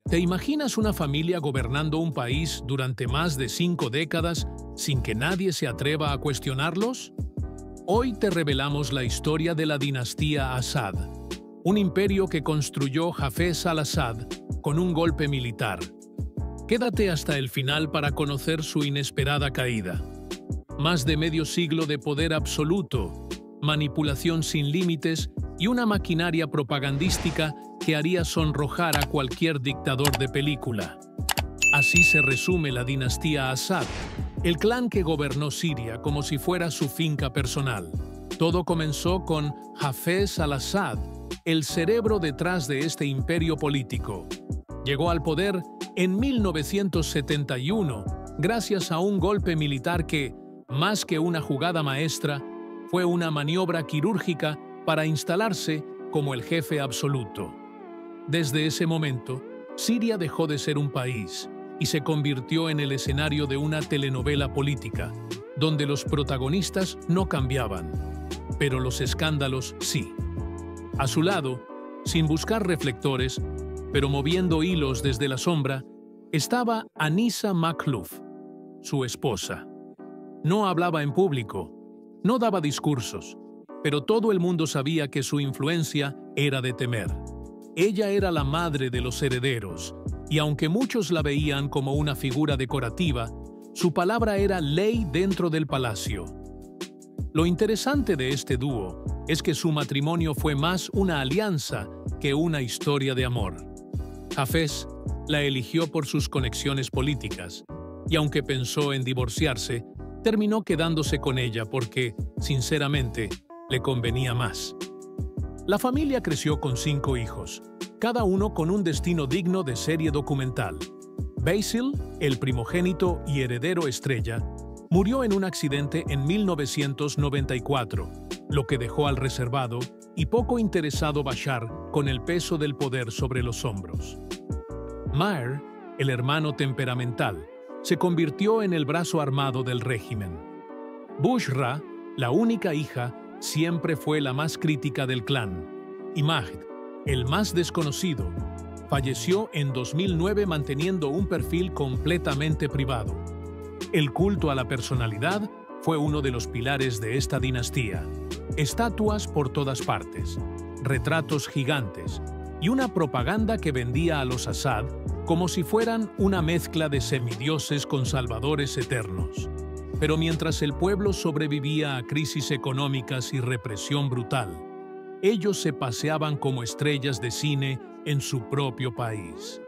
¿Te imaginas una familia gobernando un país durante más de 5 décadas sin que nadie se atreva a cuestionarlos? Hoy te revelamos la historia de la dinastía Asad, un imperio que construyó Hafez al-Asad con un golpe militar. Quédate hasta el final para conocer su inesperada caída. Más de medio siglo de poder absoluto, manipulación sin límites y una maquinaria propagandística que haría sonrojar a cualquier dictador de película. Así se resume la dinastía Asad, el clan que gobernó Siria como si fuera su finca personal. Todo comenzó con Hafez al-Asad, el cerebro detrás de este imperio político. Llegó al poder en 1971 gracias a un golpe militar que, más que una jugada maestra, fue una maniobra quirúrgica para instalarse como el jefe absoluto. Desde ese momento, Siria dejó de ser un país y se convirtió en el escenario de una telenovela política, donde los protagonistas no cambiaban, pero los escándalos sí. A su lado, sin buscar reflectores, pero moviendo hilos desde la sombra, estaba Anisa Makhlouf, su esposa. No hablaba en público, no daba discursos, pero todo el mundo sabía que su influencia era de temer. Ella era la madre de los herederos, y aunque muchos la veían como una figura decorativa, su palabra era ley dentro del palacio. Lo interesante de este dúo es que su matrimonio fue más una alianza que una historia de amor. Hafez la eligió por sus conexiones políticas, y aunque pensó en divorciarse, terminó quedándose con ella porque, sinceramente, le convenía más. La familia creció con 5 hijos, cada uno con un destino digno de serie documental. Basil, el primogénito y heredero estrella, murió en un accidente en 1994, lo que dejó al reservado y poco interesado Bashar con el peso del poder sobre los hombros. Maher, el hermano temperamental, se convirtió en el brazo armado del régimen. Bushra, la única hija, siempre fue la más crítica del clan, y Majd, el más desconocido, falleció en 2009 manteniendo un perfil completamente privado. El culto a la personalidad fue uno de los pilares de esta dinastía. Estatuas por todas partes, retratos gigantes y una propaganda que vendía a los Asad como si fueran una mezcla de semidioses con salvadores eternos. Pero mientras el pueblo sobrevivía a crisis económicas y represión brutal, ellos se paseaban como estrellas de cine en su propio país.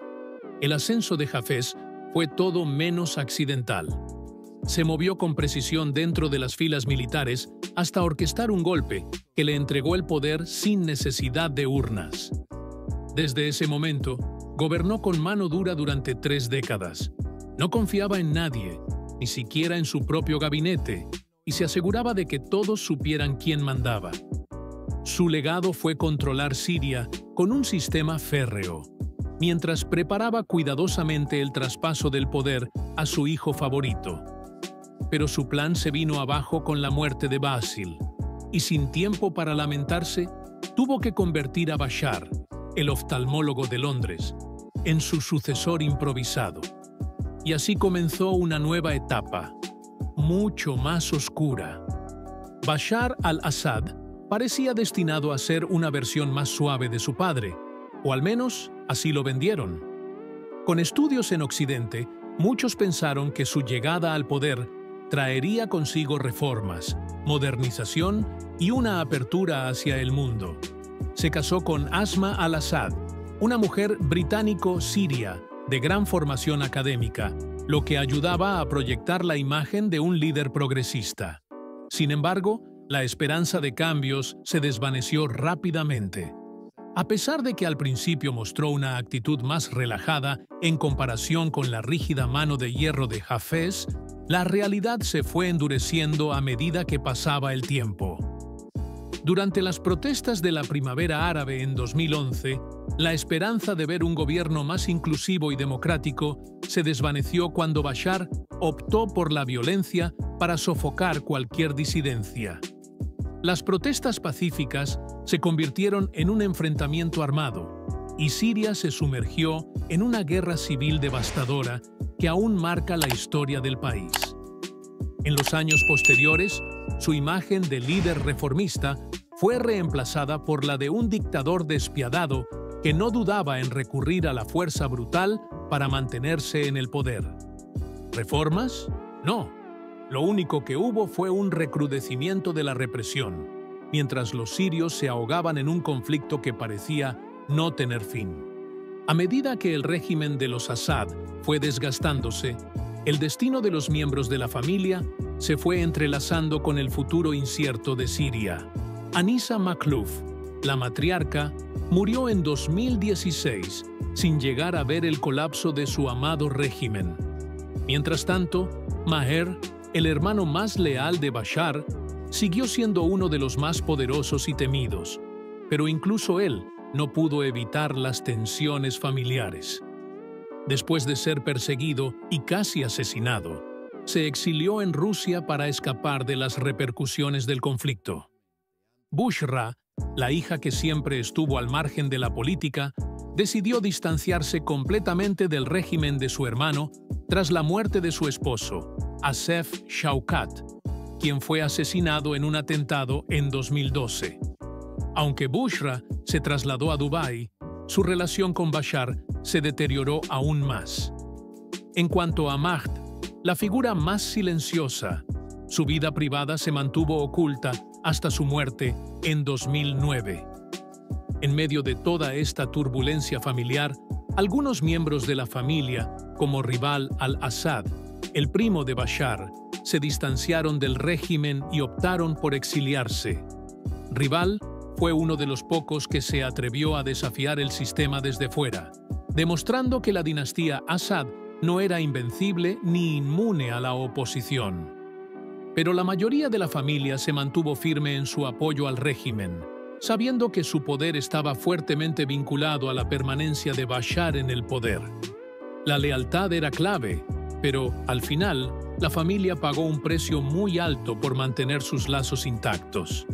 El ascenso de Hafez fue todo menos accidental. Se movió con precisión dentro de las filas militares hasta orquestar un golpe que le entregó el poder sin necesidad de urnas. Desde ese momento, gobernó con mano dura durante 3 décadas. No confiaba en nadie, ni siquiera en su propio gabinete, y se aseguraba de que todos supieran quién mandaba. Su legado fue controlar Siria con un sistema férreo, mientras preparaba cuidadosamente el traspaso del poder a su hijo favorito. Pero su plan se vino abajo con la muerte de Basil, y sin tiempo para lamentarse, tuvo que convertir a Bashar, el oftalmólogo de Londres, en su sucesor improvisado. Y así comenzó una nueva etapa, mucho más oscura. Bashar al-Assad parecía destinado a ser una versión más suave de su padre, o al menos así lo vendieron. Con estudios en Occidente, muchos pensaron que su llegada al poder traería consigo reformas, modernización y una apertura hacia el mundo. Se casó con Asma al-Assad, una mujer británico-siria de gran formación académica, lo que ayudaba a proyectar la imagen de un líder progresista. Sin embargo, la esperanza de cambios se desvaneció rápidamente. A pesar de que al principio mostró una actitud más relajada en comparación con la rígida mano de hierro de Hafez, la realidad se fue endureciendo a medida que pasaba el tiempo. Durante las protestas de la Primavera Árabe en 2011, la esperanza de ver un gobierno más inclusivo y democrático se desvaneció cuando Bashar optó por la violencia para sofocar cualquier disidencia. Las protestas pacíficas se convirtieron en un enfrentamiento armado, y Siria se sumergió en una guerra civil devastadora que aún marca la historia del país. En los años posteriores, su imagen de líder reformista fue reemplazada por la de un dictador despiadado que no dudaba en recurrir a la fuerza brutal para mantenerse en el poder. ¿Reformas? No. Lo único que hubo fue un recrudecimiento de la represión, mientras los sirios se ahogaban en un conflicto que parecía no tener fin. A medida que el régimen de los Assad fue desgastándose, el destino de los miembros de la familia se fue entrelazando con el futuro incierto de Siria. Anisa Makhlouf, la matriarca, murió en 2016 sin llegar a ver el colapso de su amado régimen. Mientras tanto, Maher, el hermano más leal de Bashar, siguió siendo uno de los más poderosos y temidos, pero incluso él no pudo evitar las tensiones familiares. Después de ser perseguido y casi asesinado, se exilió en Rusia para escapar de las repercusiones del conflicto. Bushra, la hija que siempre estuvo al margen de la política, decidió distanciarse completamente del régimen de su hermano tras la muerte de su esposo, Asef Shaukat, quien fue asesinado en un atentado en 2012. Aunque Bushra se trasladó a Dubái, su relación con Bashar se deterioró aún más. En cuanto a Mahd, la figura más silenciosa, su vida privada se mantuvo oculta hasta su muerte en 2009. En medio de toda esta turbulencia familiar, algunos miembros de la familia, como Rival al-Assad, el primo de Bashar, se distanciaron del régimen y optaron por exiliarse. Rival fue uno de los pocos que se atrevió a desafiar el sistema desde fuera, demostrando que la dinastía Assad no era invencible ni inmune a la oposición. Pero la mayoría de la familia se mantuvo firme en su apoyo al régimen, sabiendo que su poder estaba fuertemente vinculado a la permanencia de Bashar en el poder. La lealtad era clave, pero, al final, la familia pagó un precio muy alto por mantener sus lazos intactos.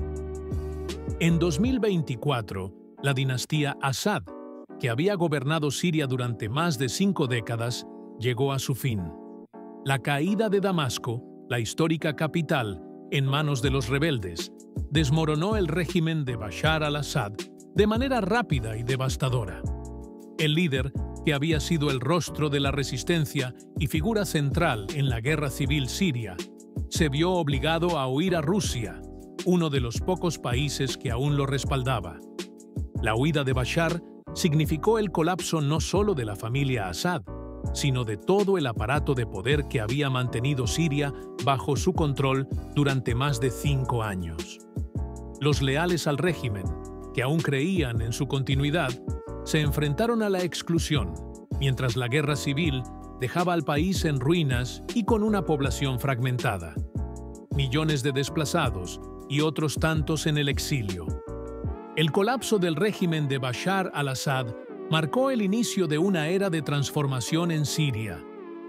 En 2024, la dinastía Assad, que había gobernado Siria durante más de 5 décadas, llegó a su fin. La caída de Damasco, la histórica capital, en manos de los rebeldes, desmoronó el régimen de Bashar al-Assad de manera rápida y devastadora. El líder, que había sido el rostro de la resistencia y figura central en la guerra civil siria, se vio obligado a huir a Rusia, uno de los pocos países que aún lo respaldaba. La huida de Bashar significó el colapso no solo de la familia Assad, sino de todo el aparato de poder que había mantenido Siria bajo su control durante más de 5 años. Los leales al régimen, que aún creían en su continuidad, se enfrentaron a la exclusión, mientras la guerra civil dejaba al país en ruinas y con una población fragmentada. Millones de desplazados y otros tantos en el exilio. El colapso del régimen de Bashar al-Assad marcó el inicio de una era de transformación en Siria,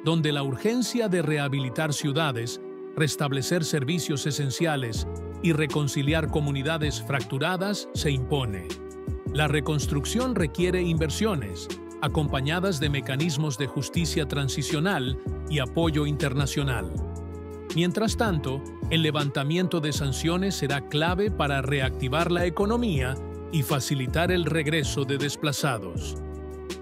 donde la urgencia de rehabilitar ciudades, restablecer servicios esenciales y reconciliar comunidades fracturadas se impone. La reconstrucción requiere inversiones, acompañadas de mecanismos de justicia transicional y apoyo internacional. Mientras tanto, el levantamiento de sanciones será clave para reactivar la economía y facilitar el regreso de desplazados.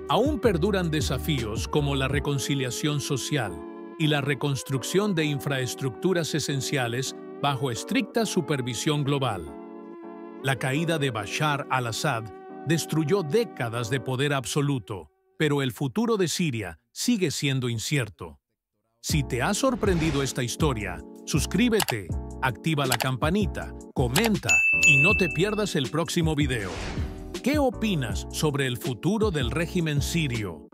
Aún perduran desafíos como la reconciliación social y la reconstrucción de infraestructuras esenciales bajo estricta supervisión global. La caída de Bashar al-Assad destruyó décadas de poder absoluto, pero el futuro de Siria sigue siendo incierto. Si te ha sorprendido esta historia, suscríbete, activa la campanita, comenta y no te pierdas el próximo video. ¿Qué opinas sobre el futuro del régimen sirio?